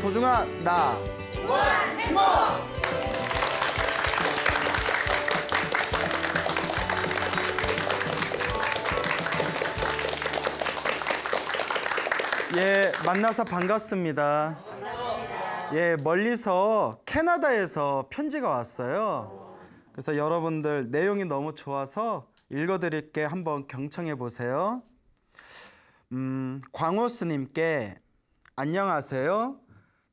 소중한 나. 무한 행복. 예, 만나서 반갑습니다. 예, 멀리서 캐나다에서 편지가 왔어요. 그래서 여러분들 내용이 너무 좋아서 읽어드릴게. 한번 경청해 보세요. 광호스님께 안녕하세요.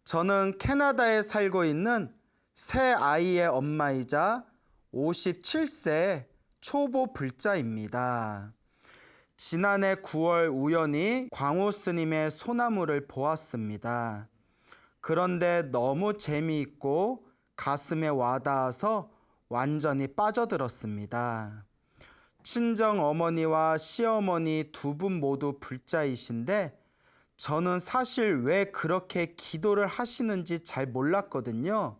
저는 캐나다에 살고 있는 새 아이의 엄마이자 57세 초보 불자입니다. 지난해 9월 우연히 광호 스님의 소나무를 보았습니다. 그런데 너무 재미있고 가슴에 와닿아서 완전히 빠져들었습니다. 친정 어머니와 시어머니 두 분 모두 불자이신데 저는 사실 왜 그렇게 기도를 하시는지 잘 몰랐거든요.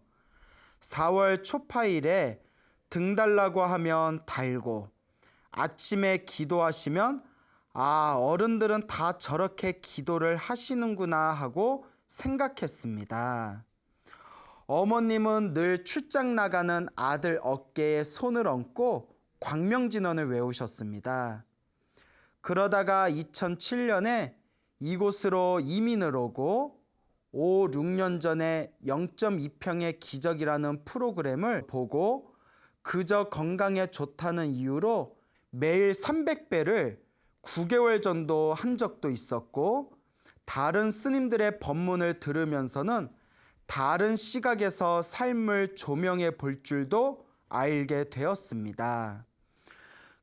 4월 초파일에 등 달라고 하면 달고 아침에 기도하시면 아, 어른들은 다 저렇게 기도를 하시는구나 하고 생각했습니다. 어머님은 늘 출장 나가는 아들 어깨에 손을 얹고 광명진언을 외우셨습니다. 그러다가 2007년에 이곳으로 이민을 오고 5, 6년 전에 0.2평의 기적이라는 프로그램을 보고 그저 건강에 좋다는 이유로 매일 300배를 9개월 정도 한 적도 있었고 다른 스님들의 법문을 들으면서는 다른 시각에서 삶을 조명해 볼 줄도 알게 되었습니다.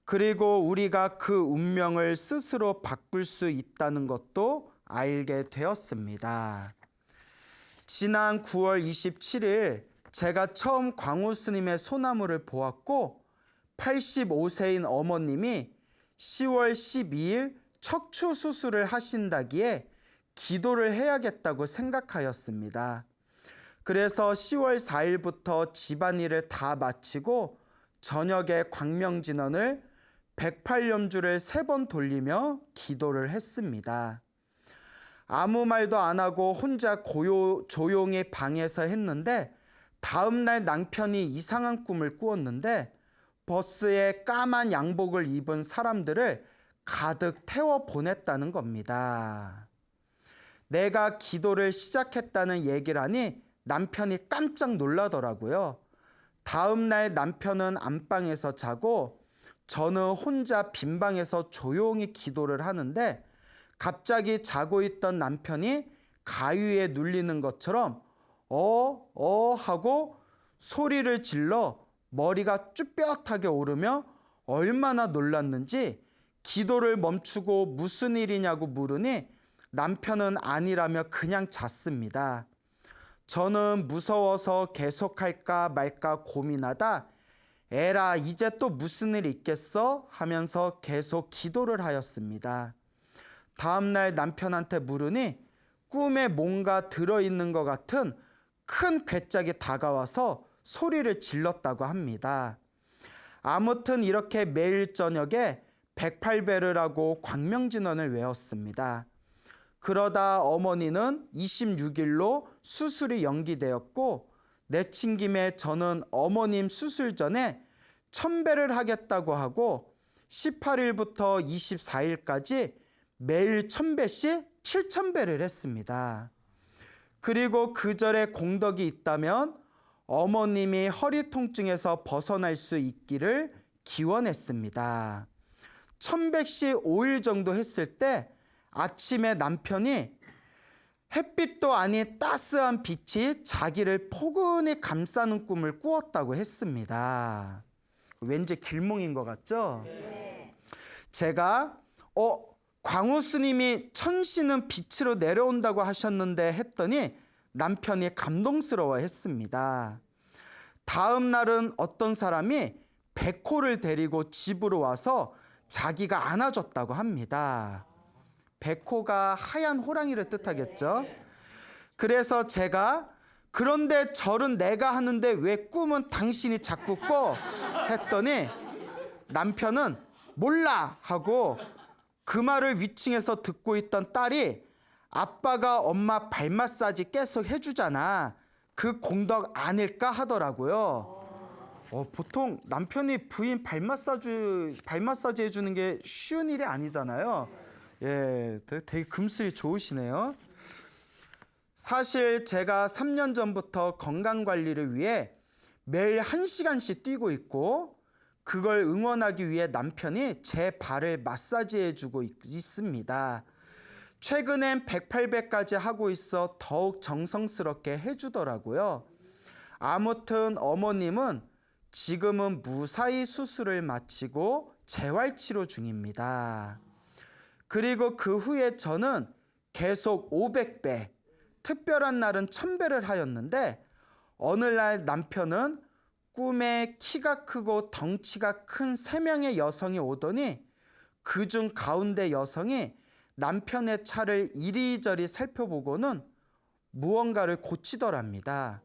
그리고 우리가 그 운명을 스스로 바꿀 수 있다는 것도 알게 되었습니다. 지난 9월 27일 제가 처음 광호 스님의 소나무를 보았고 85세인 어머님이 10월 12일 척추 수술을 하신다기에 기도를 해야겠다고 생각하였습니다. 그래서 10월 4일부터 집안일을 다 마치고 저녁에 광명진언을 108염주를 3번 돌리며 기도를 했습니다. 아무 말도 안 하고 혼자 조용히 방에서 했는데 다음날 남편이 이상한 꿈을 꾸었는데 버스에 까만 양복을 입은 사람들을 가득 태워 보냈다는 겁니다. 내가 기도를 시작했다는 얘기를 하니 남편이 깜짝 놀라더라고요. 다음날 남편은 안방에서 자고 저는 혼자 빈방에서 조용히 기도를 하는데 갑자기 자고 있던 남편이 가위에 눌리는 것처럼 하고 소리를 질러 머리가 쭈뼛하게 오르며 얼마나 놀랐는지 기도를 멈추고 무슨 일이냐고 물으니 남편은 아니라며 그냥 잤습니다. 저는 무서워서 계속할까 말까 고민하다 에라 이제 또 무슨 일 있겠어? 하면서 계속 기도를 하였습니다. 다음날 남편한테 물으니 꿈에 뭔가 들어있는 것 같은 큰 괴짝이 다가와서 소리를 질렀다고 합니다. 아무튼 이렇게 매일 저녁에 108배를 하고 광명진언을 외웠습니다. 그러다 어머니는 26일로 수술이 연기되었고 내친김에 저는 어머님 수술 전에 1000배를 하겠다고 하고 18일부터 24일까지 매일 1000배씩 7000배를 했습니다. 그리고 그 절에 공덕이 있다면 어머님이 허리 통증에서 벗어날 수 있기를 기원했습니다. 1100씩 5일 정도 했을 때 아침에 남편이 햇빛도 아닌 따스한 빛이 자기를 포근히 감싸는 꿈을 꾸었다고 했습니다. 왠지 길몽인 것 같죠? 네. 제가 광호 스님이 천시는 빛으로 내려온다고 하셨는데 했더니 남편이 감동스러워 했습니다. 다음 날은 어떤 사람이 백호를 데리고 집으로 와서 자기가 안아줬다고 합니다. 백호가 하얀 호랑이를 뜻하겠죠. 그래서 제가 그런데 절은 내가 하는데 왜 꿈은 당신이 자꾸 꿔? 했더니 남편은 몰라 하고 그 말을 위층에서 듣고 있던 딸이 아빠가 엄마 발 마사지 계속 해주잖아. 그 공덕 아닐까 하더라고요. 보통 남편이 부인 발 마사지 해주는 게 쉬운 일이 아니잖아요. 예, 되게 금슬이 좋으시네요. 사실 제가 3년 전부터 건강 관리를 위해 매일 1시간씩 뛰고 있고, 그걸 응원하기 위해 남편이 제 발을 마사지해 주고 있습니다. 최근엔 108배까지 하고 있어 더욱 정성스럽게 해주더라고요. 아무튼 어머님은 지금은 무사히 수술을 마치고 재활치료 중입니다. 그리고 그 후에 저는 계속 500배, 특별한 날은 1000배를 하였는데, 어느 날 남편은 꿈에 키가 크고 덩치가 큰 3명의 여성이 오더니 그중 가운데 여성이 남편의 차를 이리저리 살펴보고는 무언가를 고치더랍니다.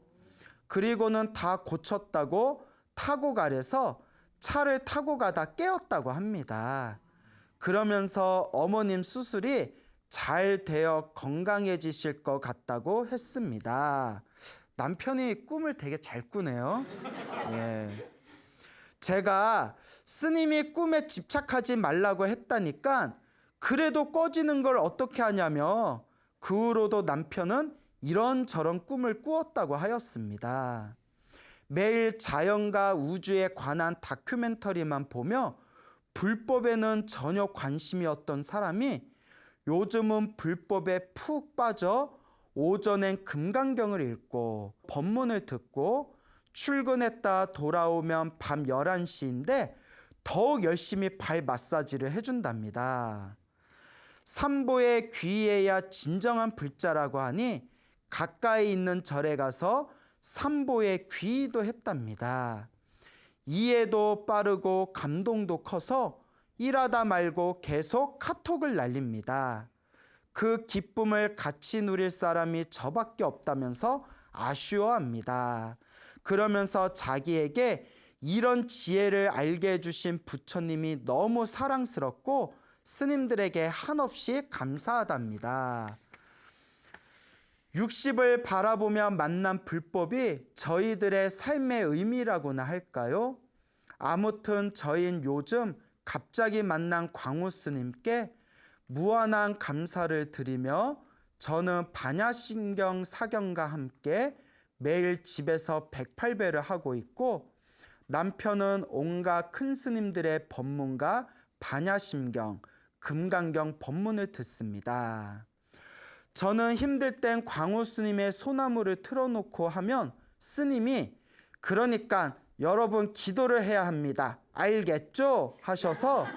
그리고는 다 고쳤다고 타고 가래서 차를 타고 가다 깨었다고 합니다. 그러면서 어머님 수술이 잘 되어 건강해지실 것 같다고 했습니다. 남편이 꿈을 되게 잘 꾸네요. 예. 제가 스님이 꿈에 집착하지 말라고 했다니까 그래도 꺼지는 걸 어떻게 하냐며 그 후로도 남편은 이런저런 꿈을 꾸었다고 하였습니다. 매일 자연과 우주에 관한 다큐멘터리만 보며 불법에는 전혀 관심이 없던 사람이 요즘은 불법에 푹 빠져 오전엔 금강경을 읽고 법문을 듣고 출근했다 돌아오면 밤 11시인데 더욱 열심히 발 마사지를 해준답니다. 삼보의 귀해야 진정한 불자라고 하니 가까이 있는 절에 가서 삼보의 귀의도 했답니다. 이해도 빠르고 감동도 커서 일하다 말고 계속 카톡을 날립니다. 그 기쁨을 같이 누릴 사람이 저밖에 없다면서 아쉬워합니다. 그러면서 자기에게 이런 지혜를 알게 해주신 부처님이 너무 사랑스럽고 스님들에게 한없이 감사하답니다. 60을 바라보며 만난 불법이 저희들의 삶의 의미라고나 할까요? 아무튼 저희는 요즘 갑자기 만난 광우 스님께 무한한 감사를 드리며 저는 반야신경 사경과 함께 매일 집에서 108배를 하고 있고, 남편은 온갖 큰 스님들의 법문과 반야심경, 금강경 법문을 듣습니다. 저는 힘들 땐 광우 스님의 소나무를 틀어놓고 하면 스님이 그러니까 여러분 기도를 해야 합니다. 알겠죠? 하셔서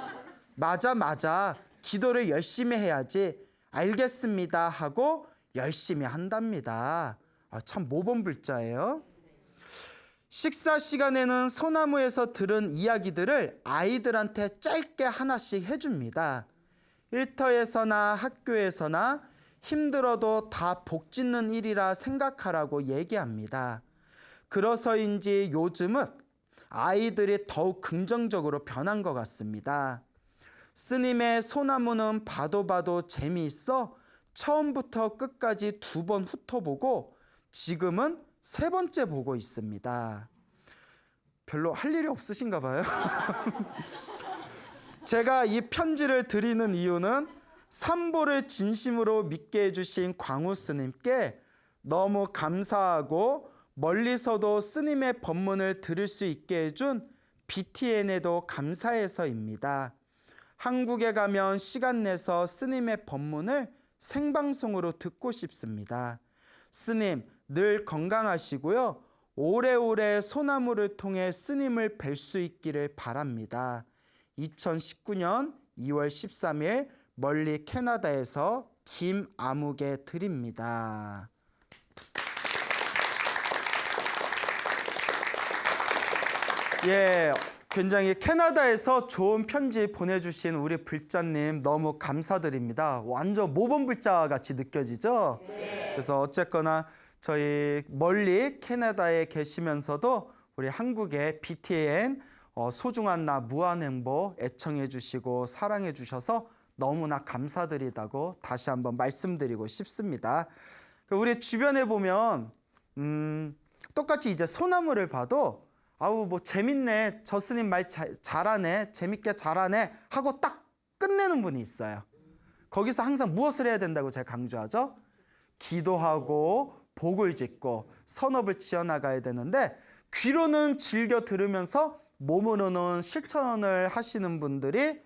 맞아 기도를 열심히 해야지 알겠습니다 하고 열심히 한답니다. 참 모범불자예요. 식사 시간에는 소나무에서 들은 이야기들을 아이들한테 짧게 하나씩 해줍니다. 일터에서나 학교에서나 힘들어도 다 복 짓는 일이라 생각하라고 얘기합니다. 그래서인지 요즘은 아이들이 더욱 긍정적으로 변한 것 같습니다. 스님의 소나무는 봐도 재미있어 처음부터 끝까지 2번 훑어보고 지금은 3번째 보고 있습니다. 별로 할 일이 없으신가 봐요. 제가 이 편지를 드리는 이유는 삼보를 진심으로 믿게 해주신 광우 스님께 너무 감사하고 멀리서도 스님의 법문을 들을 수 있게 해준 BTN에도 감사해서입니다. 한국에 가면 시간 내서 스님의 법문을 생방송으로 듣고 싶습니다. 스님 늘 건강하시고요. 오래오래 소나무를 통해 스님을 뵐 수 있기를 바랍니다. 2019년 2월 13일 멀리 캐나다에서 김아무개 드립니다. 예, 굉장히 캐나다에서 좋은 편지 보내주신 우리 불자님 너무 감사드립니다. 완전 모범불자 같이 느껴지죠? 네. 그래서 어쨌거나 저희 멀리 캐나다에 계시면서도 우리 한국의 BTN 소중한 나 무한행보 애청해 주시고 사랑해 주셔서 너무나 감사드리다고 다시 한번 말씀드리고 싶습니다. 우리 주변에 보면 똑같이 이제 소나무를 봐도 아우 뭐 재밌네, 저 스님 말 잘하네, 재밌게 잘하네 하고 딱 끝내는 분이 있어요. 거기서 항상 무엇을 해야 된다고 제가 강조하죠? 기도하고 복을 짓고 선업을 지어나가야 되는데, 귀로는 즐겨 들으면서 몸으로는 실천을 하시는 분들이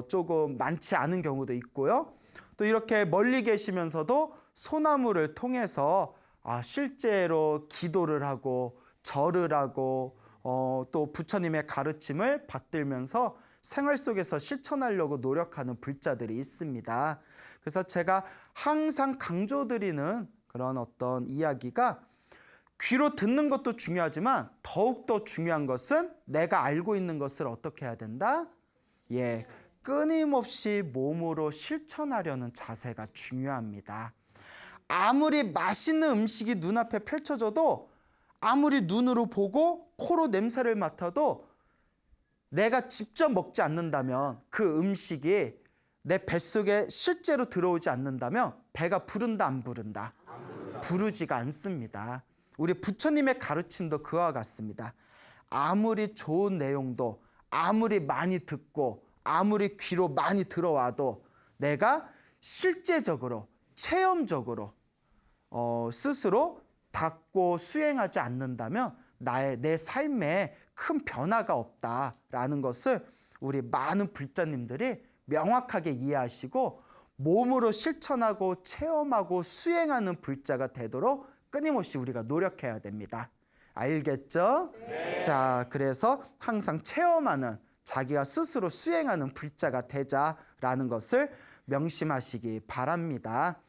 조금 많지 않은 경우도 있고요. 또 이렇게 멀리 계시면서도 소나무를 통해서 실제로 기도를 하고 절을 하고 또 부처님의 가르침을 받들면서 생활 속에서 실천하려고 노력하는 불자들이 있습니다. 그래서 제가 항상 강조드리는 그런 어떤 이야기가, 귀로 듣는 것도 중요하지만 더욱더 중요한 것은 내가 알고 있는 것을 어떻게 해야 된다? 끊임없이 몸으로 실천하려는 자세가 중요합니다. 아무리 맛있는 음식이 눈앞에 펼쳐져도, 아무리 눈으로 보고 코로 냄새를 맡아도 내가 직접 먹지 않는다면, 그 음식이 내 뱃속에 실제로 들어오지 않는다면 배가 부른다 안 부른다? 부르지가 않습니다. 우리 부처님의 가르침도 그와 같습니다. 아무리 좋은 내용도, 아무리 많이 듣고, 아무리 귀로 많이 들어와도 내가 실제적으로, 체험적으로 스스로 닦고 수행하지 않는다면 내 삶에 큰 변화가 없다라는 것을 우리 많은 불자님들이 명확하게 이해하시고 몸으로 실천하고 체험하고 수행하는 불자가 되도록 끊임없이 우리가 노력해야 됩니다. 알겠죠? 네. 자, 그래서 항상 체험하는, 자기가 스스로 수행하는 불자가 되자라는 것을 명심하시기 바랍니다.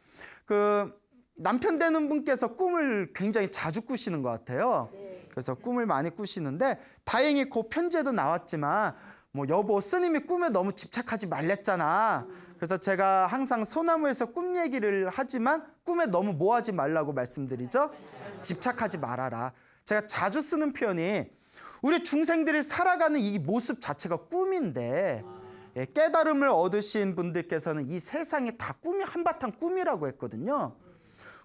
남편 되는 분께서 꿈을 굉장히 자주 꾸시는 것 같아요. 그래서 꿈을 많이 꾸시는데, 다행히 그 편지에도 나왔지만 뭐 여보, 스님이 꿈에 너무 집착하지 말랬잖아. 그래서 제가 항상 소나무에서 꿈 얘기를 하지만 꿈에 너무 뭐 하지 말라고 말씀드리죠? 집착하지 말아라. 제가 자주 쓰는 표현이, 우리 중생들이 살아가는 이 모습 자체가 꿈인데, 깨달음을 얻으신 분들께서는 이 세상이 다 꿈이 한바탕 꿈이라고 했거든요.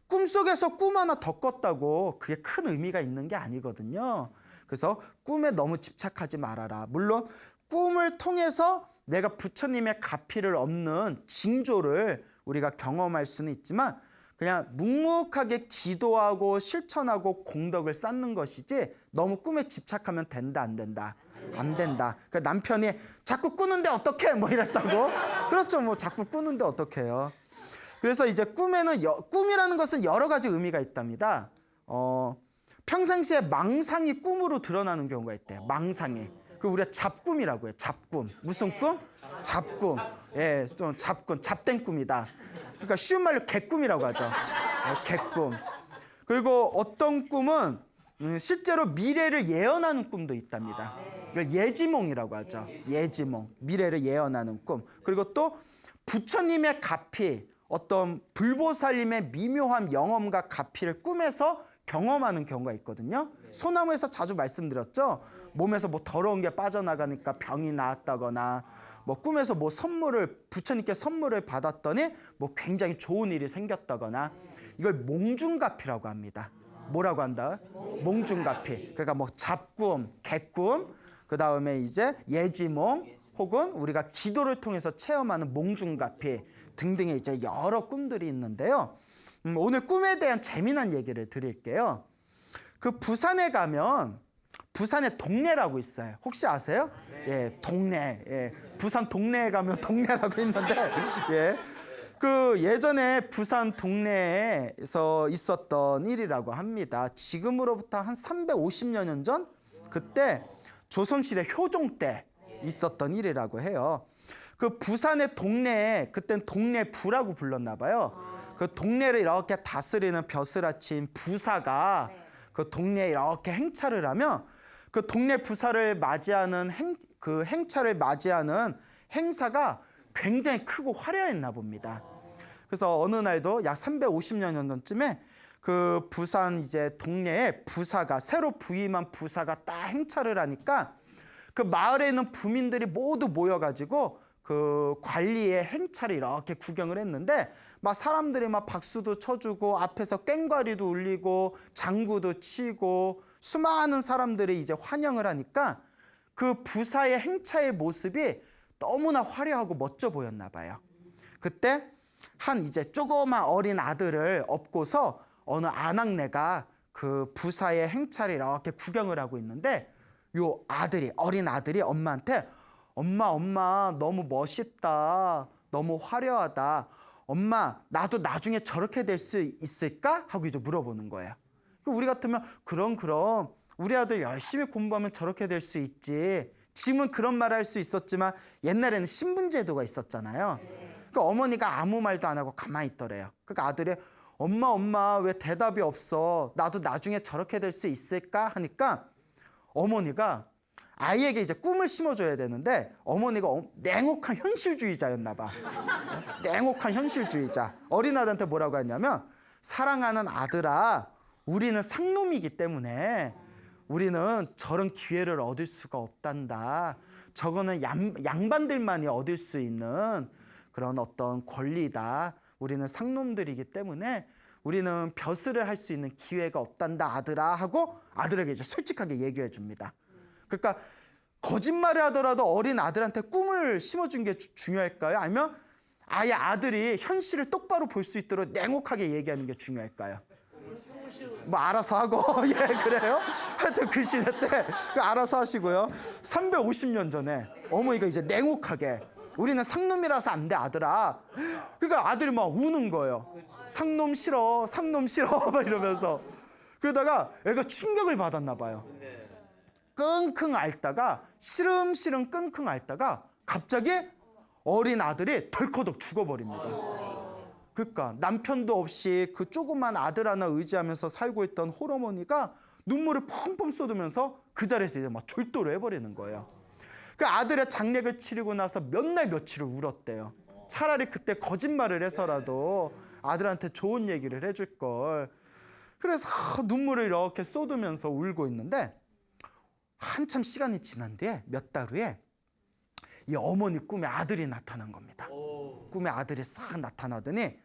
꿈속에서 꿈 하나 더 꿨다고 그게 큰 의미가 있는 게 아니거든요. 그래서 꿈에 너무 집착하지 말아라. 물론 꿈을 통해서 내가 부처님의 가피를 얻는 징조를 우리가 경험할 수는 있지만, 그냥 묵묵하게 기도하고 실천하고 공덕을 쌓는 것이지, 너무 꿈에 집착하면 된다 안 된다? 안 된다. 그러니까 남편이 자꾸 꾸는데 어떡해? 뭐 이랬다고? 그렇죠. 뭐 자꾸 꾸는데 어떡해요? 그래서 이제 꿈이라는 것은 여러 가지 의미가 있답니다. 평상시에 망상이 꿈으로 드러나는 경우가 있대요. 망상이. 우리가 잡꿈이라고 해요. 잡꿈. 무슨 꿈? 잡꿈. 좀 잡꿈, 잡된 꿈이다. 그러니까 쉬운 말로 개꿈이라고 하죠. 개꿈. 그리고 어떤 꿈은 실제로 미래를 예언하는 꿈도 있답니다. 이걸 예지몽이라고 하죠. 예지몽. 미래를 예언하는 꿈. 그리고 또 부처님의 가피, 어떤 불보살님의 미묘한 영험과 가피를 꿈에서 경험하는 경우가 있거든요. 소나무에서 자주 말씀드렸죠. 몸에서 뭐 더러운 게 빠져나가니까 병이 나았다거나, 뭐 꿈에서 뭐 부처님께 선물을 받았더니 뭐 굉장히 좋은 일이 생겼다거나, 이걸 몽중가피라고 합니다. 뭐라고 한다? 몽중가피. 그러니까 뭐 잡꿈, 개꿈, 그 다음에 이제 예지몽, 혹은 우리가 기도를 통해서 체험하는 몽중가피 등등의 이제 여러 꿈들이 있는데요. 오늘 꿈에 대한 재미난 얘기를 드릴게요. 부산에 가면 부산에 동네라고 있어요. 혹시 아세요? 동네. 부산 동네에 가면 동네라고 있는데, 예전에 부산 동네에서 있었던 일이라고 합니다. 지금으로부터 한 350여 전? 그때 조선시대 효종 때 있었던 일이라고 해요. 부산의 동네에, 그땐 동네부라고 불렀나 봐요. 동네를 이렇게 다스리는 벼슬아친 부사가 그 동네에 이렇게 행차를 하면, 그 동네 부사를 맞이하는 행차를 맞이하는 행사가 굉장히 크고 화려했나 봅니다. 그래서 어느 날도 약 350여 년 전쯤에 부산 이제 동네에 부사가, 새로 부임한 부사가 딱 행차를 하니까 그 마을에 있는 부민들이 모두 모여가지고 그 관리의 행차를 이렇게 구경을 했는데 막 사람들이 막 박수도 쳐주고 앞에서 꽹과리도 울리고 장구도 치고 수많은 사람들이 이제 환영을 하니까 그 부사의 행차의 모습이 너무나 화려하고 멋져 보였나 봐요. 그때 한 이제 조그만 어린 아들을 업고서 어느 아낙네가 그 부사의 행차를 이렇게 구경을 하고 있는데 요 아들이 어린 아들이 엄마한테 엄마 너무 멋있다. 너무 화려하다. 엄마 나도 나중에 저렇게 될 수 있을까? 하고 이제 물어보는 거예요. 우리 같으면 그럼 우리 아들 열심히 공부하면 저렇게 될 수 있지. 지금은 그런 말을 할 수 있었지만 옛날에는 신분제도가 있었잖아요. 그러니까 어머니가 아무 말도 안 하고 가만히 있더래요. 그러니까 아들이 엄마 왜 대답이 없어? 나도 나중에 저렇게 될 수 있을까? 하니까 어머니가 아이에게 이제 꿈을 심어줘야 되는데 어머니가 냉혹한 현실주의자였나 봐. 냉혹한 현실주의자. 어린 아들한테 뭐라고 했냐면 사랑하는 아들아 우리는 상놈이기 때문에 우리는 저런 기회를 얻을 수가 없단다. 저거는 양반들만이 얻을 수 있는 그런 어떤 권리다. 우리는 상놈들이기 때문에 우리는 벼슬을 할 수 있는 기회가 없단다 아들아 하고 아들에게 이제 솔직하게 얘기해 줍니다. 그러니까 거짓말을 하더라도 어린 아들한테 꿈을 심어준 게 중요할까요? 아니면 아예 아들이 현실을 똑바로 볼 수 있도록 냉혹하게 얘기하는 게 중요할까요? 뭐 알아서 하고 예 그래요? 하여튼 그 시대 때 알아서 하시고요. 350년 전에 어머니가 이제 냉혹하게 우리는 상놈이라서 안 돼 아들아. 그러니까 아들이 막 우는 거예요. 상놈 싫어 막 이러면서. 그러다가 애가 충격을 받았나 봐요. 끙끙 앓다가 시름시름 끙끙 앓다가 갑자기 어린 아들이 덜커덕 죽어버립니다. 그러니까 남편도 없이 그 조그만 아들 하나 의지하면서 살고 있던 홀어머니가 눈물을 펑펑 쏟으면서 그 자리에서 이제 막 졸도를 해버리는 거예요. 그 아들의 장례를 치르고 나서 몇 날 며칠을 울었대요. 차라리 그때 거짓말을 해서라도 아들한테 좋은 얘기를 해줄 걸. 그래서 눈물을 이렇게 쏟으면서 울고 있는데 한참 시간이 지난 뒤에 몇 달 후에 이 어머니 꿈에 아들이 나타난 겁니다. 꿈에 아들이 싹 나타나더니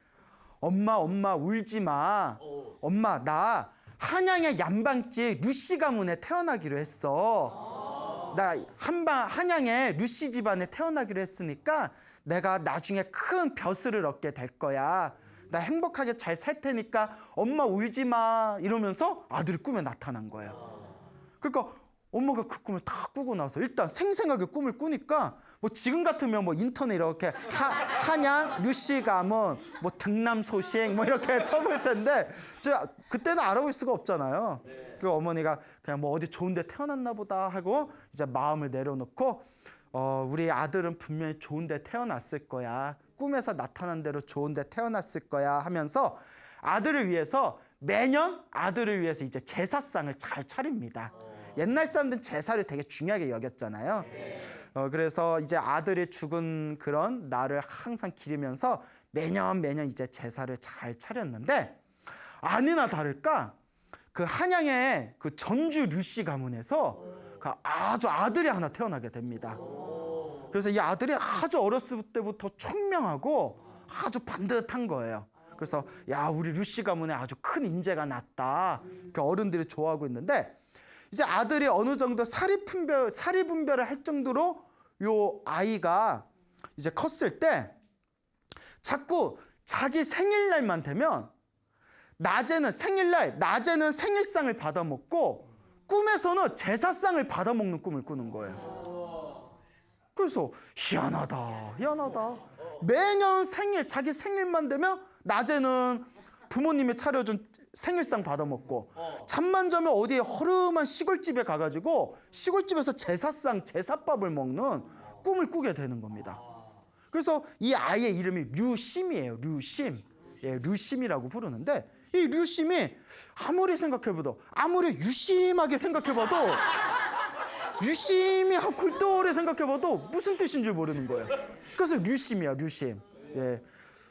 엄마 울지 마. 엄마 나 한양의 양반집 루시 가문에 태어나기로 했어. 나 한양의 루시 집안에 태어나기로 했으니까 내가 나중에 큰 벼슬을 얻게 될 거야. 나 행복하게 잘 살 테니까 엄마 울지 마 이러면서 아들이 꿈에 나타난 거예요. 그러니까 엄마가 그 꿈을 다 꾸고 나서 일단 생생하게 꿈을 꾸니까 뭐 지금 같으면 뭐 인터넷 이렇게 한양 루시 가문 뭐 등남 소식 뭐 이렇게 쳐볼 텐데 그때는 알아볼 수가 없잖아요. 그 어머니가 그냥 뭐 어디 좋은 데 태어났나 보다 하고 이제 마음을 내려놓고 우리 아들은 분명히 좋은 데 태어났을 거야. 꿈에서 나타난 대로 좋은 데 태어났을 거야 하면서 아들을 위해서 매년 아들을 위해서 이제 제사상을 잘 차립니다. 옛날 사람들은 제사를 되게 중요하게 여겼잖아요. 그래서 이제 아들이 죽은 그런 날을 항상 기리면서 매년 이제 제사를 잘 차렸는데 아니나 다를까 그 한양의 그 전주 류씨 가문에서 그 아주 아들이 하나 태어나게 됩니다. 그래서 이 아들이 아주 어렸을 때부터 총명하고 아주 반듯한 거예요. 그래서 야 우리 류씨 가문에 아주 큰 인재가 났다. 그 어른들이 좋아하고 있는데 이제 아들이 어느 정도 사리분별을 할 정도로 요 아이가 이제 컸을 때 자꾸 자기 생일날만 되면 낮에는 생일상을 받아먹고 꿈에서는 제사상을 받아먹는 꿈을 꾸는 거예요. 그래서 희한하다. 매년 자기 생일만 되면 낮에는 부모님이 차려준 생일상 받아먹고 잠만 자면 어디에 허름한 시골집에 가가지고 시골집에서 제사밥을 먹는 꿈을 꾸게 되는 겁니다. 그래서 이 아이의 이름이 류심이에요. 류심. 예, 류심이라고 부르는데 이 류심이 아무리 유심하게 생각해봐도 유심히 골똘히 생각해봐도 무슨 뜻인 줄 모르는 거예요. 그래서 류심이야, 류심. 예,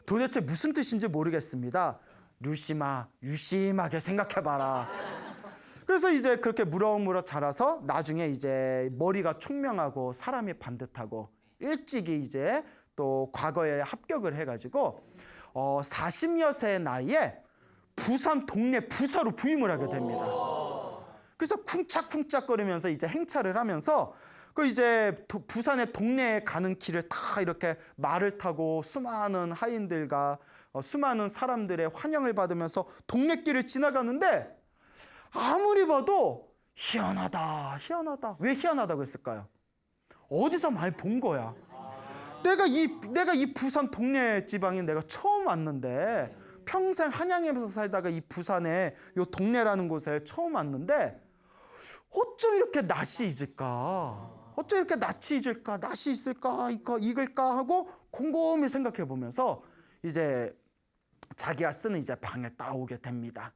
도대체 무슨 뜻인지 모르겠습니다. 류심아, 유심하게 생각해봐라. 그래서 이제 그렇게 무럭무럭 자라서 나중에 이제 머리가 총명하고 사람이 반듯하고 일찍이 이제 또 과거에 합격을 해가지고 40여 세의 나이에 부산 동네 부사로 부임을 하게 됩니다. 그래서 쿵짝쿵짝거리면서 이제 행차를 하면서 그 이제 부산의 동네에 가는 길을 다 이렇게 말을 타고 수많은 하인들과 수많은 사람들의 환영을 받으면서 동네 길을 지나가는데 아무리 봐도 희한하다, 희한하다. 왜 희한하다고 했을까요? 어디서 많이 본 거야. 내가 이 부산 동네 지방에 내가 처음 왔는데 평생 한양에서 살다가 이 부산에 요 동네라는 곳에 처음 왔는데 어쩜 이렇게 낯이 잊을까? 어쩜 이렇게 낯이 잊을까? 낯이 있을까? 익을까? 하고 곰곰이 생각해 보면서 이제 자기가 쓰는 이제 방에 따오게 됩니다.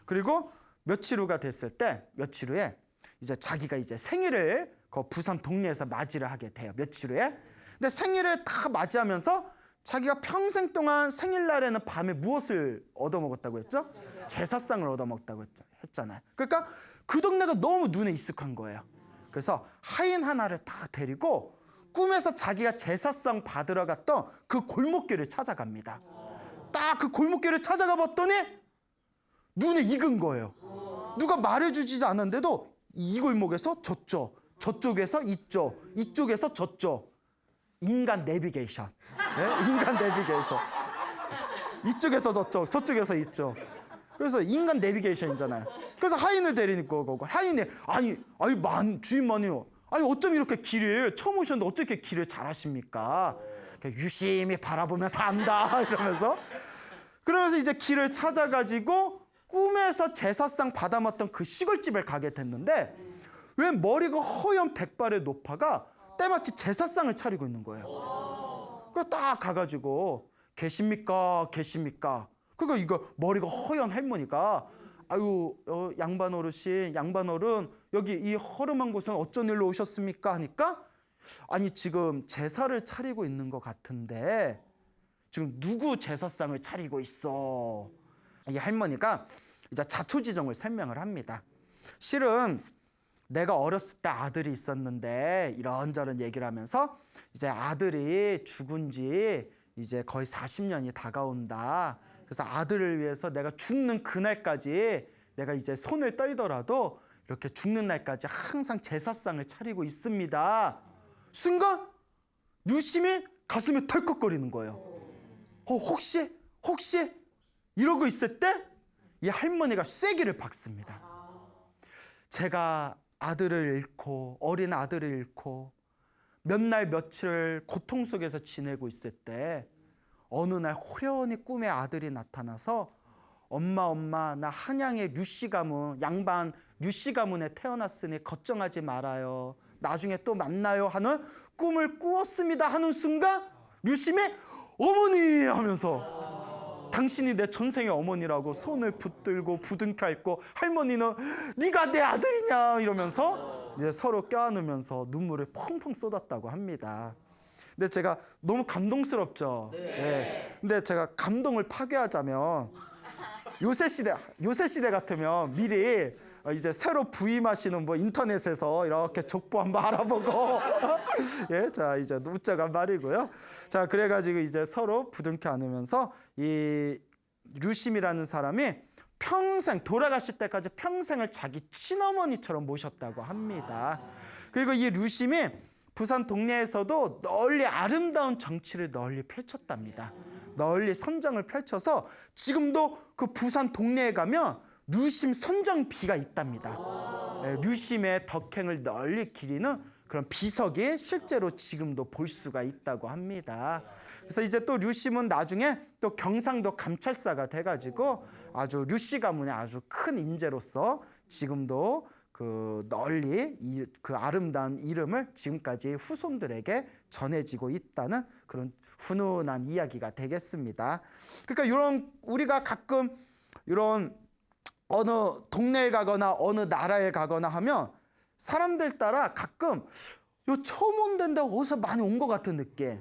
그리고 며칠 후가 됐을 때 며칠 후에 이제 자기가 이제 생일을 그 부산 동네에서 맞이를 하게 돼요. 며칠 후에. 근데 생일을 다 맞이하면서 자기가 평생 동안 생일날에는 밤에 무엇을 얻어먹었다고 했죠? 제사상을 얻어먹었다고 했잖아요. 그러니까 그 동네가 너무 눈에 익숙한 거예요. 그래서 하인 하나를 다 데리고 꿈에서 자기가 제사상 받으러 갔던 그 골목길을 찾아갑니다. 딱 그 골목길을 찾아가 봤더니 눈에 익은 거예요. 누가 말해주지도 않았는데도 이 골목에서 저쪽, 저쪽에서 이쪽, 이쪽에서 저쪽. 인간 내비게이션. 네? 인간 내비게이션. 이쪽에서 저쪽, 저쪽에서 이쪽. 그래서 인간 내비게이션이잖아요. 그래서 하인을 데리고 거고 하인이 아니 주인만이요. 아니 어쩜 이렇게 길을 처음 오셨는데 어떻게 길을 잘하십니까? 유심히 바라보면 다 안다 이러면서 그러면서 이제 길을 찾아가지고 꿈에서 제사상 받아먹던 그 시골집을 가게 됐는데 왜 머리가 허연 백발의 노파가 때마치 제사상을 차리고 있는 거예요. 그래서 딱 가가지고 계십니까? 계십니까? 그러니까 이거 머리가 허연 할머니가 아유 양반 어르신, 양반 어른 여기 이 허름한 곳은 어쩐 일로 오셨습니까? 하니까 아니 지금 제사를 차리고 있는 것 같은데 지금 누구 제사상을 차리고 있어? 이 할머니가 이제 자초지종을 설명을 합니다. 실은 내가 어렸을 때 아들이 있었는데 이런저런 얘기를 하면서 이제 아들이 죽은 지 이제 거의 40년이 다가온다. 그래서 아들을 위해서 내가 죽는 그날까지 내가 이제 손을 떨더라도 이렇게 죽는 날까지 항상 제사상을 차리고 있습니다. 순간 유심히 가슴이 덜컥거리는 거예요. 혹시 이러고 있을 때 이 할머니가 쐐기를 박습니다. 제가 아들을 잃고 어린 아들을 잃고 몇 날 며칠 고통 속에서 지내고 있을 때 어느 날 호련히 꿈에 아들이 나타나서 엄마 나 한양의 류씨 가문 양반 류씨 가문에 태어났으니 걱정하지 말아요. 나중에 또 만나요 하는 꿈을 꾸었습니다 하는 순간 류씨이 어머니 하면서 당신이 내 전생의 어머니라고 손을 붙들고 부둥켜 안고 할머니는 네가 내 아들이냐 이러면서 이제 서로 껴안으면서 눈물을 펑펑 쏟았다고 합니다. 근데 제가 너무 감동스럽죠. 네. 근데 제가 감동을 파괴하자면 요새 시대 같으면 미리 이제 새로 부임하시는 뭐 인터넷에서 이렇게 족보 한번 알아보고 예, 자 이제 웃자간 말이고요. 자 그래가지고 이제 서로 부둥켜 안으면서 이 류심이라는 사람이 평생 돌아가실 때까지 평생을 자기 친어머니처럼 모셨다고 합니다. 그리고 이 류심이 부산 동네에서도 널리 아름다운 정치를 널리 펼쳤답니다. 널리 선정을 펼쳐서 지금도 그 부산 동네에 가면 류심 선정비가 있답니다. 류심의 덕행을 널리 기리는 그런 비석이 실제로 지금도 볼 수가 있다고 합니다. 그래서 이제 또 류심은 나중에 또 경상도 감찰사가 돼가지고 아주 류씨 가문의 아주 큰 인재로서 지금도 그 널리 그 아름다운 이름을 지금까지 후손들에게 전해지고 있다는 그런 훈훈한 이야기가 되겠습니다. 그러니까 이런 우리가 가끔 이런 어느 동네에 가거나 어느 나라에 가거나 하면 사람들 따라 가끔 요 처음 온 데인데 어디서 많이 온 것 같은 느낌.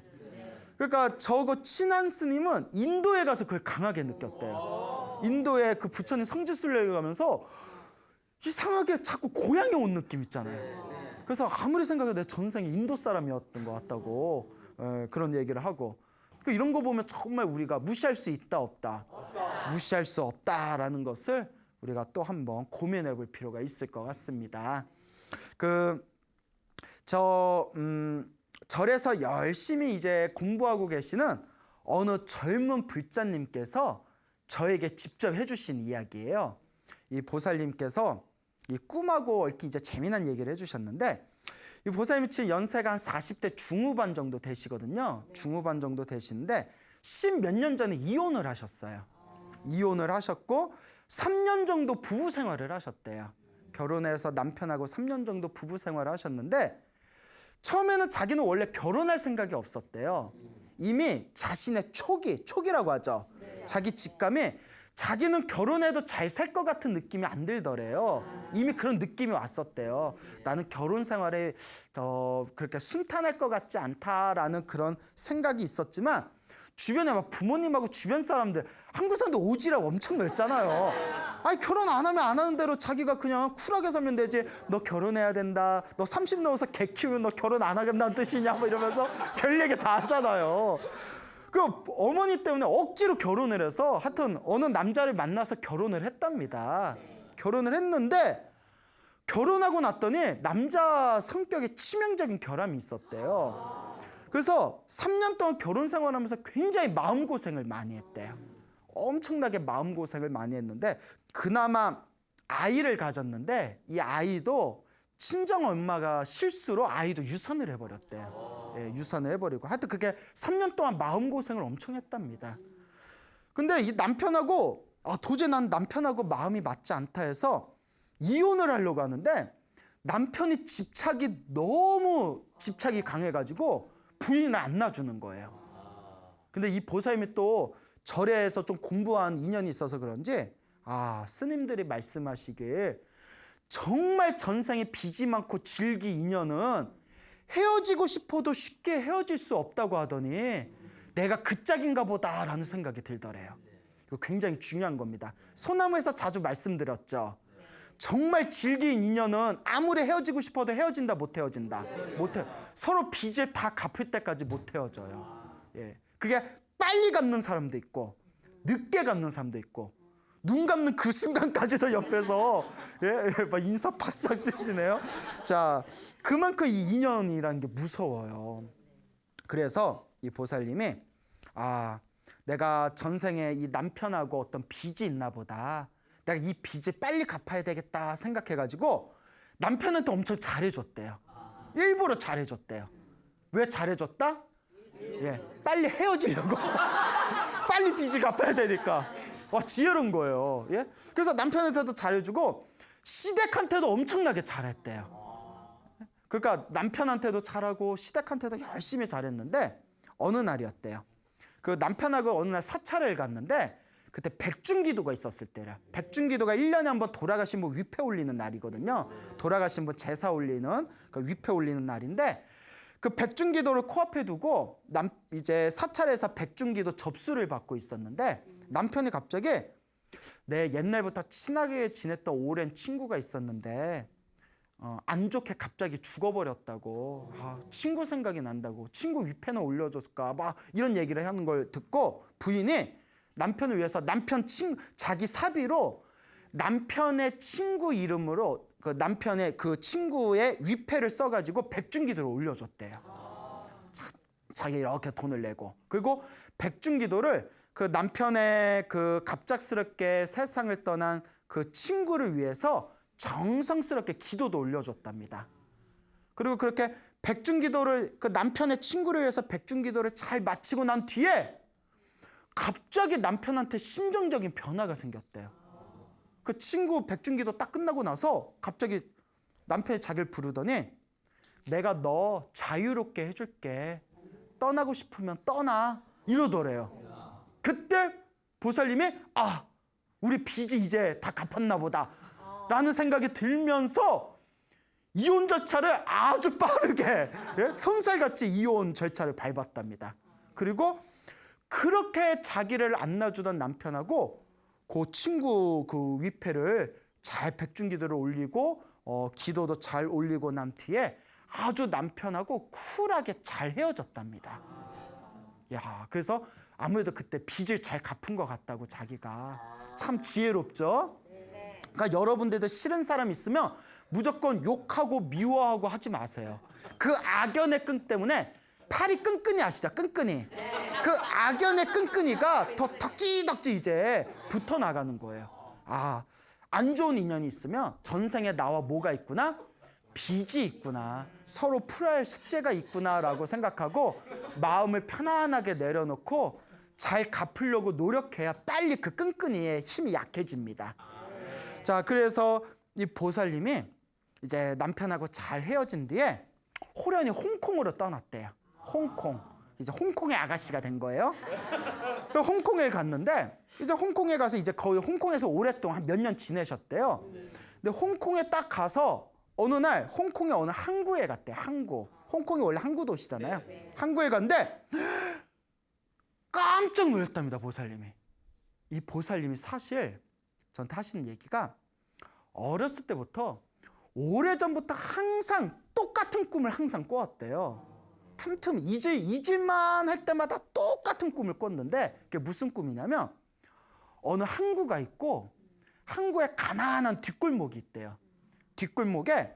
그러니까 저거 친한 스님은 인도에 가서 그걸 강하게 느꼈대요. 인도에 그 부처님 성지순례에 가면서 이상하게 자꾸 고향에 온 느낌 있잖아요. 그래서 아무리 생각해도 내 전생에 인도 사람이었던 것 같다고 그런 얘기를 하고 이런 거 보면 정말 우리가 무시할 수 있다 없다. 무시할 수 없다라는 것을 우리가 또 한번 고민해 볼 필요가 있을 것 같습니다. 절에서 열심히 이제 공부하고 계시는 어느 젊은 불자님께서 저에게 직접 해주신 이야기예요. 이 보살님께서 이 꿈하고 얽힌 이제 재미난 얘기를 해주셨는데, 이 보살님이 지금 연세가 한 40대 중후반 정도 되시거든요. 중후반 정도 되시는데 10몇 년 전에 이혼을 하셨어요. 이혼을 하셨고 3년 정도 부부 생활을 하셨대요. 결혼해서 남편하고 3년 정도 부부 생활을 하셨는데 처음에는 자기는 원래 결혼할 생각이 없었대요. 이미 자신의 초기라고 하죠. 자기 직감이 자기는 결혼해도 잘 살 것 같은 느낌이 안 들더래요. 이미 그런 느낌이 왔었대요. 나는 결혼 생활에 그렇게 순탄할 것 같지 않다라는 그런 생각이 있었지만 주변에 막 부모님하고 주변 사람들, 한국 사람들 오지랖 엄청 넓잖아요. 아니 결혼 안 하면 안 하는 대로 자기가 그냥 쿨하게 살면 되지. 너 결혼해야 된다. 너 30 넘어서 개 키우면 너 결혼 안 하겠다는 뜻이냐 뭐 이러면서 별 얘기 다 하잖아요. 그 어머니 때문에 억지로 결혼을 해서 하여튼 어느 남자를 만나서 결혼을 했답니다. 결혼을 했는데 결혼하고 났더니 남자 성격에 치명적인 결함이 있었대요. 그래서 3년 동안 결혼 생활하면서 굉장히 마음고생을 많이 했대요. 엄청나게 마음고생을 많이 했는데 그나마 아이를 가졌는데 이 아이도 친정 엄마가 실수로 아이도 유산을 해버렸대요. 유산을 해버리고 하여튼 그게 3년 동안 마음고생을 엄청 했답니다. 근데 이 남편하고 도저히 난 남편하고 마음이 맞지 않다 해서 이혼을 하려고 하는데 남편이 너무 집착이 강해가지고 부인을 안 놔주는 거예요. 근데 이 보살님이 또 절에서 좀 공부한 인연이 있어서 그런지 스님들이 말씀하시길 정말 전생에 빚이 많고 질기 인연은 헤어지고 싶어도 쉽게 헤어질 수 없다고 하더니 내가 그 짝인가 보다라는 생각이 들더래요. 이거 굉장히 중요한 겁니다. 소나무에서 자주 말씀드렸죠. 정말 질긴 인연은 아무리 헤어지고 싶어도 헤어진다 못 헤어진다. 서로 빚을 다 갚을 때까지 못 헤어져요. 그게 빨리 갚는 사람도 있고 늦게 갚는 사람도 있고 눈 감는 그 순간까지도 옆에서 막 인사 바싹 쓰시네요. 자, 그만큼 이 인연이라는 게 무서워요. 그래서 이 보살님이 내가 전생에 이 남편하고 어떤 빚이 있나 보다. 내가 이 빚을 빨리 갚아야 되겠다 생각해가지고 남편한테 엄청 잘해줬대요. 일부러 잘해줬대요. 왜 잘해줬다? 빨리 헤어지려고. 빨리 빚을 갚아야 되니까. 지혜로운 거예요. 그래서 남편한테도 잘해주고 시댁한테도 엄청나게 잘했대요. 그러니까 남편한테도 잘하고 시댁한테도 열심히 잘했는데 어느 날이었대요. 그 남편하고 어느 날 사찰을 갔는데 그때 백중기도가 있었을 때라. 백중기도가 1년에 한 번 돌아가신 분 위패 올리는 날이거든요. 돌아가신 분 제사 올리는 그 위패 올리는 날인데 그 백중기도를 코앞에 두고 이제 사찰에서 백중기도 접수를 받고 있었는데 남편이 갑자기 내 옛날부터 친하게 지냈던 오랜 친구가 있었는데 안 좋게 갑자기 죽어버렸다고. 친구 생각이 난다고. 친구 위패는 올려줬을까 막 이런 얘기를 하는 걸 듣고 부인이 남편을 위해서 자기 사비로 남편의 친구 이름으로 그 남편의 그 친구의 위패를 써가지고 백중기도를 올려줬대요. 자기 이렇게 돈을 내고. 그리고 백중기도를 그 남편의 그 갑작스럽게 세상을 떠난 그 친구를 위해서 정성스럽게 기도도 올려줬답니다. 그리고 그렇게 백중기도를 그 남편의 친구를 위해서 백중기도를 잘 마치고 난 뒤에 갑자기 남편한테 심정적인 변화가 생겼대요. 그 친구 백중기도 딱 끝나고 나서 갑자기 남편이 자기를 부르더니 내가 너 자유롭게 해줄게. 떠나고 싶으면 떠나. 이러더래요. 그때 보살님이 우리 빚이 이제 다 갚았나 보다 라는 생각이 들면서 이혼 절차를 아주 빠르게 손살같이 이혼 절차를 밟았답니다. 그리고 그렇게 자기를 안 놔주던 남편하고 그 친구 그 위패를 잘 백중기도를 올리고 기도도 잘 올리고 난 뒤에 아주 남편하고 쿨하게 잘 헤어졌답니다. 야, 그래서 아무래도 그때 빚을 잘 갚은 것 같다고 자기가. 참 지혜롭죠? 그러니까 여러분들도 싫은 사람 있으면 무조건 욕하고 미워하고 하지 마세요. 그 악연의 끈 때문에 팔이 끈끈이 아시죠? 끈끈이. 그 악연의 끈끈이가 더 덕지덕지 이제 붙어 나가는 거예요. 아, 안 좋은 인연이 있으면 전생에 나와 뭐가 있구나? 빚이 있구나. 서로 풀어야 할 숙제가 있구나라고 생각하고 마음을 편안하게 내려놓고 잘 갚으려고 노력해야 빨리 그 끈끈이의 힘이 약해집니다. 자, 그래서 이 보살님이 이제 남편하고 잘 헤어진 뒤에 호련히 홍콩으로 떠났대요. 홍콩. 이제 홍콩의 아가씨가 된 거예요. 홍콩에 갔는데 이제 홍콩에 가서 이제 거의 홍콩에서 오랫동안 한 몇 년 지내셨대요. 근데 홍콩에 딱 가서 어느 날 홍콩의 어느 항구에 갔대요. 항구. 홍콩이 원래 항구 도시잖아요. 항구에 갔는데 깜짝 놀랐답니다. 보살님이. 이 보살님이 사실 저한테 하시는 얘기가 어렸을 때부터 오래전부터 항상 똑같은 꿈을 항상 꿔왔대요. 틈틈 잊을만 할 때마다 똑같은 꿈을 꿨는데 그게 무슨 꿈이냐면 어느 항구가 있고 항구에 가난한 뒷골목이 있대요. 뒷골목에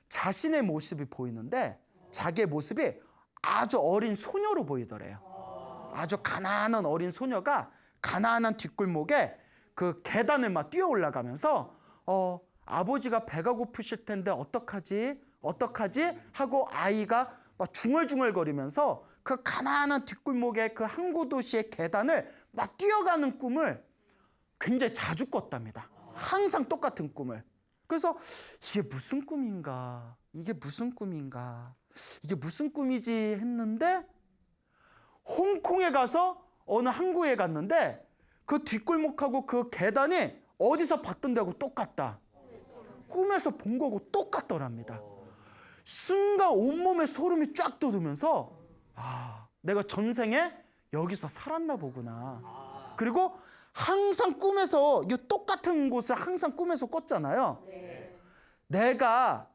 자신의 모습이 보이는데 자기의 모습이 아주 어린 소녀로 보이더래요. 아주 가난한 어린 소녀가 가난한 뒷골목에 그 계단을 막 뛰어 올라가면서 아버지가 배가 고프실 텐데 어떡하지 하고 아이가 막 중얼중얼거리면서 그 가난한 뒷골목의 그 항구 도시의 계단을 막 뛰어가는 꿈을 굉장히 자주 꿨답니다. 항상 똑같은 꿈을. 그래서 이게 무슨 꿈인가? 이게 무슨 꿈인가? 이게 무슨 꿈이지 했는데 홍콩에 가서 어느 항구에 갔는데 그 뒷골목하고 그 계단이 어디서 봤던 데하고 똑같다. 꿈에서 본 거고 똑같더랍니다. 순간 온몸에 소름이 쫙 돋으면서 아, 내가 전생에 여기서 살았나 보구나. 그리고 항상 꿈에서 이 똑같은 곳을 항상 꿈에서 꿨잖아요. 내가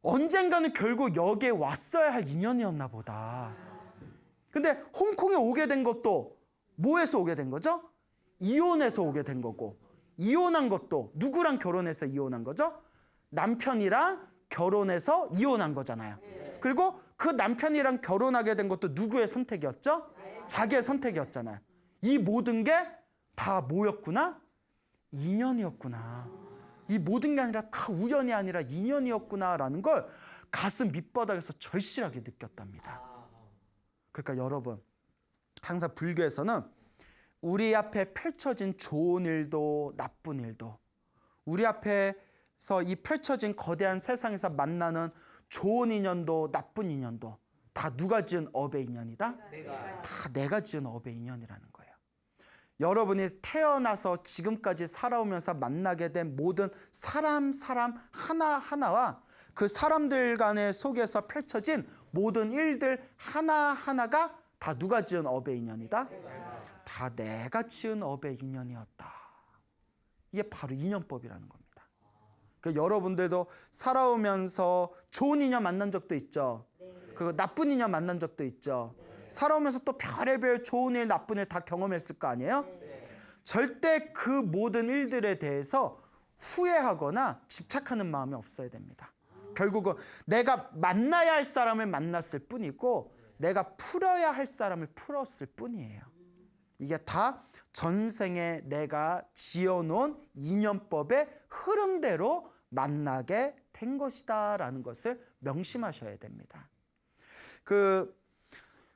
언젠가는 결국 여기에 왔어야 할 인연이었나 보다. 근데 홍콩에 오게 된 것도 뭐에서 오게 된 거죠? 이혼해서 오게 된 거고, 이혼한 것도 누구랑 결혼해서 이혼한 거죠? 남편이랑 결혼해서 이혼한 거잖아요. 그리고 그 남편이랑 결혼하게 된 것도 누구의 선택이었죠? 자기의 선택이었잖아요. 이 모든 게 다 뭐였구나? 인연이었구나. 이 모든 게 아니라 다 우연이 아니라 인연이었구나라는 걸 가슴 밑바닥에서 절실하게 느꼈답니다. 그러니까 여러분, 항상 불교에서는 우리 앞에 펼쳐진 좋은 일도 나쁜 일도, 우리 앞에서 이 펼쳐진 거대한 세상에서 만나는 좋은 인연도 나쁜 인연도 다 누가 지은 업의 인연이다? 다 내가 지은 업의 인연이라는 거예요. 여러분이 태어나서 지금까지 살아오면서 만나게 된 모든 사람 하나하나와 그 사람들 간의 속에서 펼쳐진 모든 일들 하나하나가 다 누가 지은 업의 인연이다? 다 내가 지은 업의 인연이었다. 이게 바로 인연법이라는 겁니다. 그러니까 여러분들도 살아오면서 좋은 인연 만난 적도 있죠. 그 나쁜 인연 만난 적도 있죠. 살아오면서 또 별의별 좋은 일, 나쁜 일 다 경험했을 거 아니에요? 절대 그 모든 일들에 대해서 후회하거나 집착하는 마음이 없어야 됩니다. 결국은 내가 만나야 할 사람을 만났을 뿐이고 내가 풀어야 할 사람을 풀었을 뿐이에요. 이게 다 전생에 내가 지어놓은 인연법의 흐름대로 만나게 된 것이다라는 것을 명심하셔야 됩니다.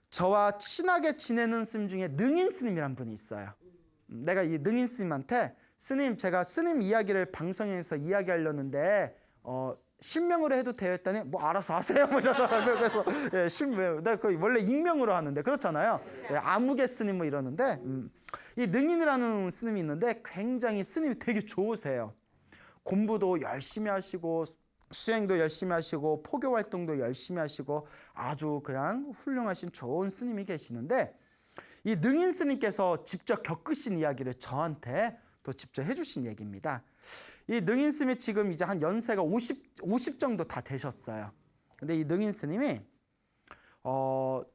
저와 친하게 지내는 스님 중에 능인 스님이라는 분이 있어요. 내가 이 능인 스님한테 제가 스님 이야기를 방송에서 이야기하려는데 실명으로 해도 돼요 했더니 뭐 알아서 하세요 뭐 이러더라고요. 그래서 내가 거의 원래 익명으로 하는데 그렇잖아요. 아무개 스님 뭐 이러는데 이 능인이라는 스님이 있는데 굉장히 스님이 되게 좋으세요. 공부도 열심히 하시고 수행도 열심히 하시고 포교 활동도 열심히 하시고 아주 그냥 훌륭하신 좋은 스님이 계시는데 이 능인 스님께서 직접 겪으신 이야기를 저한테 또 직접 해주신 얘기입니다. 이 능인 스님이 지금 이제 한 연세가 50 정도 다 되셨어요. 근데 이 능인 스님이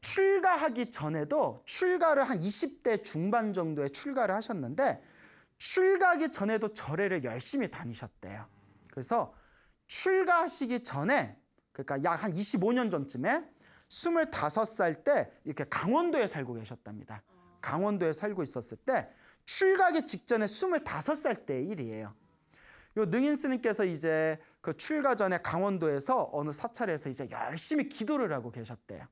출가하기 전에도 출가를 한 20대 중반 정도에 출가를 하셨는데 출가하기 전에도 절에를 열심히 다니셨대요. 그래서 출가하시기 전에 그러니까 약 한 25년 전쯤에 25살 때 이렇게 강원도에 살고 계셨답니다. 강원도에 살고 있었을 때 출가하기 직전에 25살 때의 일이에요. 요 능인 스님께서 이제 그 출가 전에 강원도에서 어느 사찰에서 이제 열심히 기도를 하고 계셨대요.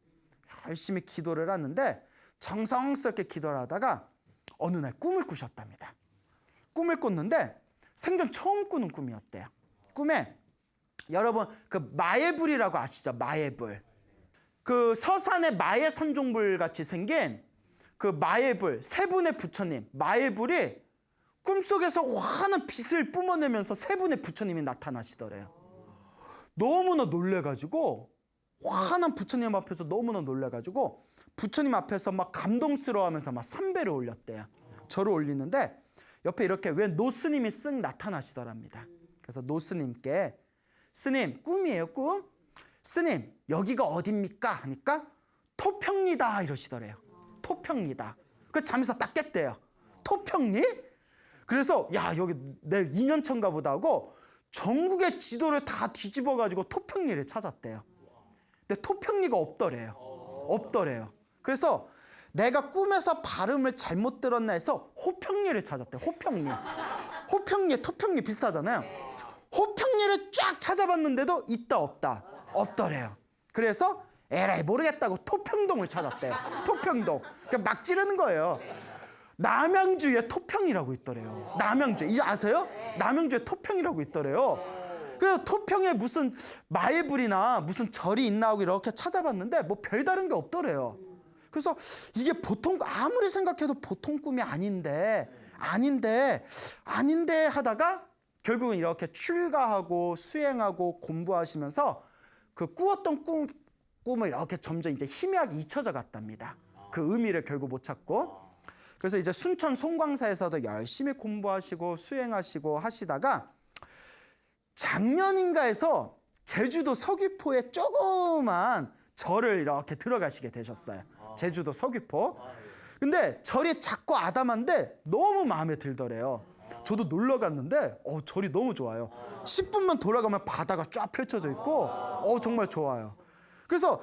열심히 기도를 하는데 정성스럽게 기도를 하다가 어느 날 꿈을 꾸셨답니다. 꿈을 꿨는데 생전 처음 꾸는 꿈이었대요. 꿈에 여러분 그 마예불이라고 아시죠? 마예불. 그 서산의 마예 산종불 같이 생긴 그 마예불, 세 분의 부처님, 마예불이 꿈속에서 환한 빛을 뿜어내면서 세 분의 부처님이 나타나시더래요. 너무나 놀래가지고 환한 부처님 앞에서 너무나 놀래가지고 부처님 앞에서 막 감동스러워하면서 막 삼배를 올렸대요. 절을 올리는데 옆에 이렇게 웬 노스님이 쓱 나타나시더랍니다. 그래서 노스님께 스님 꿈이에요 꿈? 스님 여기가 어딥니까? 하니까 토평리다 이러시더래요. 토평리다. 그 잠에서 딱 깼대요. 토평리? 그래서 야 여기 내 2년차인가 보다 하고 전국의 지도를 다 뒤집어가지고 토평리를 찾았대요. 근데 토평리가 없더래요. 그래서 내가 꿈에서 발음을 잘못 들었나 해서 호평리를 찾았대요. 호평리, 토평리 비슷하잖아요. 호평리를 쫙 찾아봤는데도 있다 없더래요. 그래서 에라이 모르겠다고 토평동을 찾았대요. 토평동. 그러니까 막 지르는 거예요. 남양주에 토평이라고 있더래요. 남양주 이제 아세요? 남양주에 토평이라고 있더래요. 그래서 토평에 무슨 마예불이나 무슨 절이 있나 하고 이렇게 찾아봤는데 뭐 별다른 게 없더래요. 그래서 이게 보통 아무리 생각해도 보통 꿈이 아닌데 하다가 결국은 이렇게 출가하고 수행하고 공부하시면서 그 꾸었던 꿈을 이렇게 점점 이제 희미하게 잊혀져 갔답니다. 그 의미를 결국 못 찾고. 그래서 이제 순천 송광사에서도 열심히 공부하시고 수행하시고 하시다가 작년인가 해서 제주도 서귀포에 조그만 절을 이렇게 들어가시게 되셨어요. 제주도 서귀포. 근데 절이 작고 아담한데 너무 마음에 들더래요. 저도 놀러 갔는데 절이 너무 좋아요. 10분만 돌아가면 바다가 쫙 펼쳐져 있고 정말 좋아요. 그래서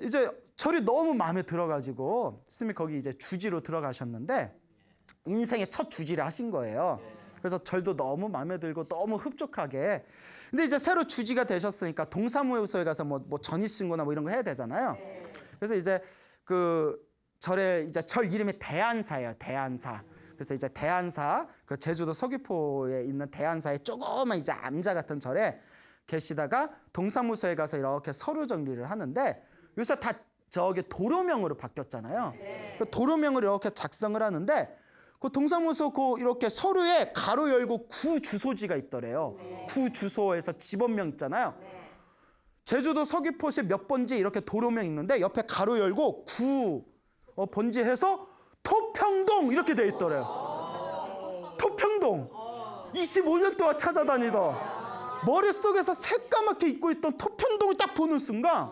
이제 절이 너무 마음에 들어가지고 스님이 거기 이제 주지로 들어가셨는데 인생의 첫 주지를 하신 거예요. 그래서 절도 너무 마음에 들고 너무 흡족하게. 근데 이제 새로 주지가 되셨으니까 동사무소에 가서 뭐 전입신고나 뭐 이런 거 해야 되잖아요. 그래서 이제 그 절의 이제 절 이름이 대안사예요. 대안사. 그래서 이제 대안사 그 제주도 서귀포에 있는 대안사의 조그만 이제 암자 같은 절에 계시다가 동사무소에 가서 이렇게 서류 정리를 하는데 요새 다 저기 도료명으로 바뀌었잖아요. 그 도료명을 이렇게 작성을 하는데 그 동사무소 그 이렇게 서류에 가로 열고 구 주소지가 있더래요. 구 주소에서 집원명 있잖아요. 제주도 서귀포시 몇 번지 이렇게 도료명 있는데 옆에 가로 열고 구 번지해서 토평동 이렇게 돼 있더래요. 토평동. 25년 동안 찾아다니다 머릿속에서 새까맣게 잊고 있던 토평동을 딱 보는 순간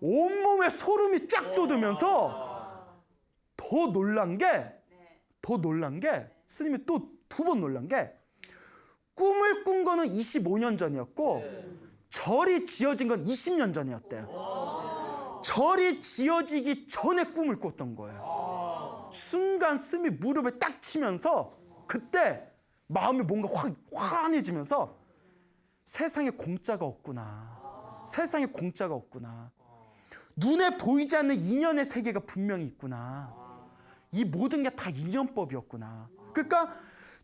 온몸에 소름이 쫙 돋으면서 더 놀란 게 스님이 또 두 번 놀란 게 꿈을 꾼 거는 25년 전이었고 절이 지어진 건 20년 전이었대요. 절이 지어지기 전에 꿈을 꿨던 거예요. 순간 스님이 무릎을 딱 치면서 그때 마음이 뭔가 확 환해지면서 세상에 공짜가 없구나. 세상에 공짜가 없구나. 눈에 보이지 않는 인연의 세계가 분명히 있구나. 이 모든 게 다 인연법이었구나. 그러니까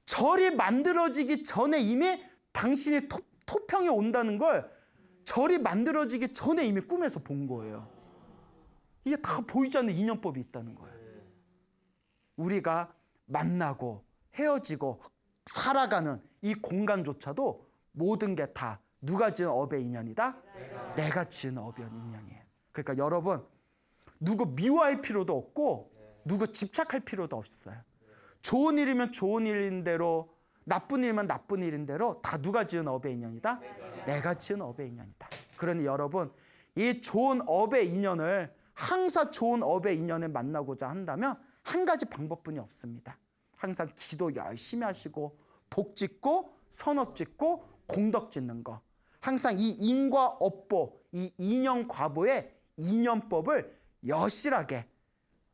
절이 만들어지기 전에 이미 당신이 토평에 온다는 걸 절이 만들어지기 전에 이미 꿈에서 본 거예요. 이게 다 보이지 않는 인연법이 있다는 거예요. 우리가 만나고 헤어지고 살아가는 이 공간조차도 모든 게 다 누가 지은 업의 인연이다? 내가 지은 업의 인연이에요. 그러니까 여러분 누구 미워할 필요도 없고 누구 집착할 필요도 없어요. 좋은 일이면 좋은 일인 대로 나쁜 일만 나쁜 일인 대로 다 누가 지은 업의 인연이다? 내가 지은 업의 인연이다. 그러니 여러분, 이 좋은 업의 인연을, 항상 좋은 업의 인연을 만나고자 한다면 한 가지 방법뿐이 없습니다. 항상 기도 열심히 하시고 복 짓고 선업 짓고 공덕 짓는 거. 항상 이 인과 업보, 이 인연 과보의 인연법을 여실하게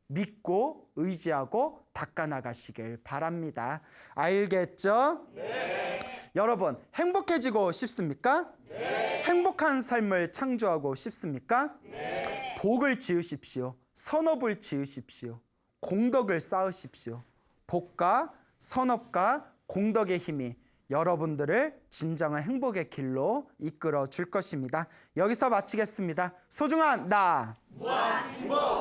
믿고 의지하고 닦아나가시길 바랍니다. 알겠죠? 네. 여러분, 행복해지고 싶습니까? 네. 행복한 삶을 창조하고 싶습니까? 네. 복을 지으십시오. 선업을 지으십시오. 공덕을 쌓으십시오. 복과 선업과 공덕의 힘이 여러분들을 진정한 행복의 길로 이끌어 줄 것입니다. 여기서 마치겠습니다. 소중한 나 무한 행복.